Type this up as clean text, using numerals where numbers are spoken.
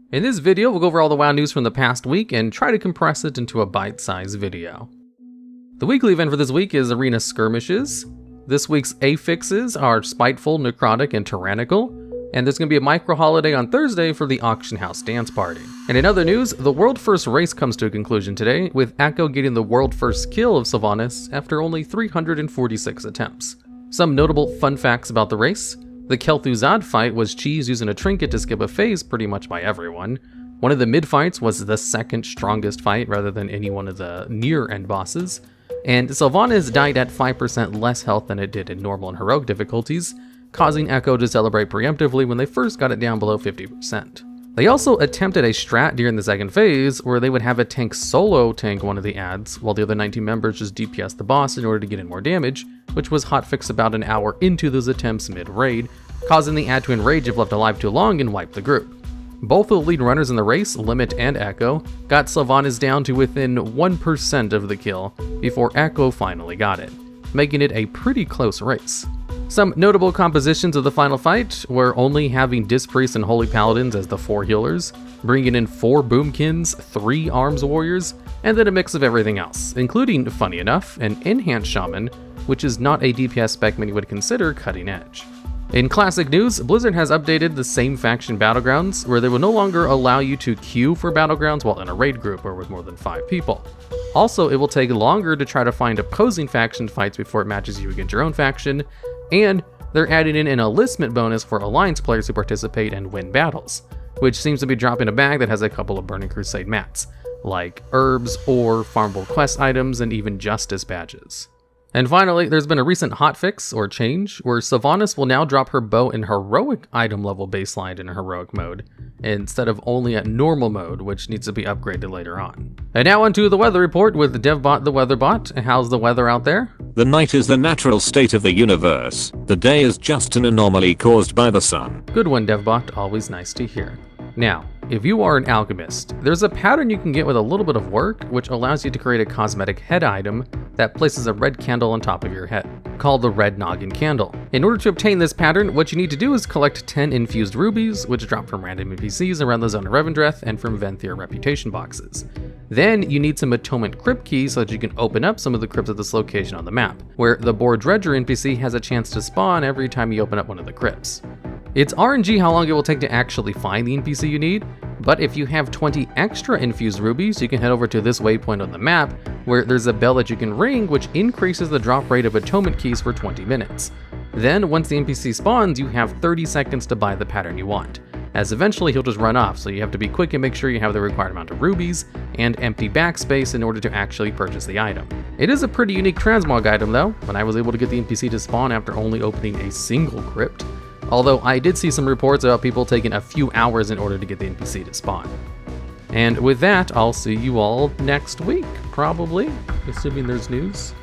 In this video, we'll go over all the WoW news from the past week and try to compress it into a bite-sized video. The weekly event for this week is Arena Skirmishes. This week's affixes are Spiteful, Necrotic, and Tyrannical, and there's going to be a micro-holiday on Thursday for the Auction House Dance Party. And in other news, the World First race comes to a conclusion today, with Echo getting the World First kill of Sylvanas after only 346 attempts. Some notable fun facts about the race. The Kel'Thuzad fight was cheese using a trinket to skip a phase pretty much by everyone. One of the mid-fights was the second strongest fight rather than any one of the near-end bosses. And Sylvanas died at 5% less health than it did in normal and heroic difficulties, causing Echo to celebrate preemptively when they first got it down below 50%. They also attempted a strat during the second phase where they would have a tank solo tank one of the adds, while the other 19 members just DPS the boss in order to get in more damage, which was hotfixed about an hour into those attempts mid-raid, causing the ad to enrage if left alive too long and wipe the group. Both of the lead runners in the race, Limit and Echo, got Sylvanas down to within 1% of the kill before Echo finally got it, making it a pretty close race. Some notable compositions of the final fight were only having Disc Priests and Holy Paladins as the 4 healers, bringing in 4 Boomkins, 3 Arms Warriors, and then a mix of everything else, including, funny enough, an Enhanced Shaman, which is not a DPS spec many would consider cutting edge. In classic news, Blizzard has updated the same faction battlegrounds, where they will no longer allow you to queue for battlegrounds while in a raid group or with more than 5 people. Also, it will take longer to try to find opposing faction fights before it matches you against your own faction, and they're adding in an enlistment bonus for Alliance players who participate and win battles, which seems to be dropping a bag that has a couple of Burning Crusade mats, like herbs or farmable quest items and even Justice badges. And finally, there's been a recent hotfix, or change, where Sylvanas will now drop her bow in heroic item level baseline in heroic mode, instead of only at normal mode, which needs to be upgraded later on. And now onto the weather report with DevBot the Weatherbot. How's the weather out there? The night is the natural state of the universe. The day is just an anomaly caused by the sun. Good one, DevBot. Always nice to hear. Now, if you are an alchemist, there's a pattern you can get with a little bit of work, which allows you to create a cosmetic head item that places a red candle on top of your head, called the Red Noggin Candle. In order to obtain this pattern, what you need to do is collect 10 infused rubies, which drop from random NPCs around the Zone of Revendreth and from Venthyr reputation boxes. Then you need some Atonement Crypt keys so that you can open up some of the crypts at this location on the map, where the Boar Dredger NPC has a chance to spawn every time you open up one of the crypts. It's RNG how long it will take to actually find the NPC you need, but if you have 20 extra infused rubies, you can head over to this waypoint on the map, where there's a bell that you can ring which increases the drop rate of atonement keys for 20 minutes. Then, once the NPC spawns, you have 30 seconds to buy the pattern you want, as eventually he'll just run off, so you have to be quick and make sure you have the required amount of rubies and empty backspace in order to actually purchase the item. It is a pretty unique transmog item though, when I was able to get the NPC to spawn after only opening a single crypt. Although I did see some reports about people taking a few hours in order to get the NPC to spawn. And with that, I'll see you all next week, probably, assuming there's news.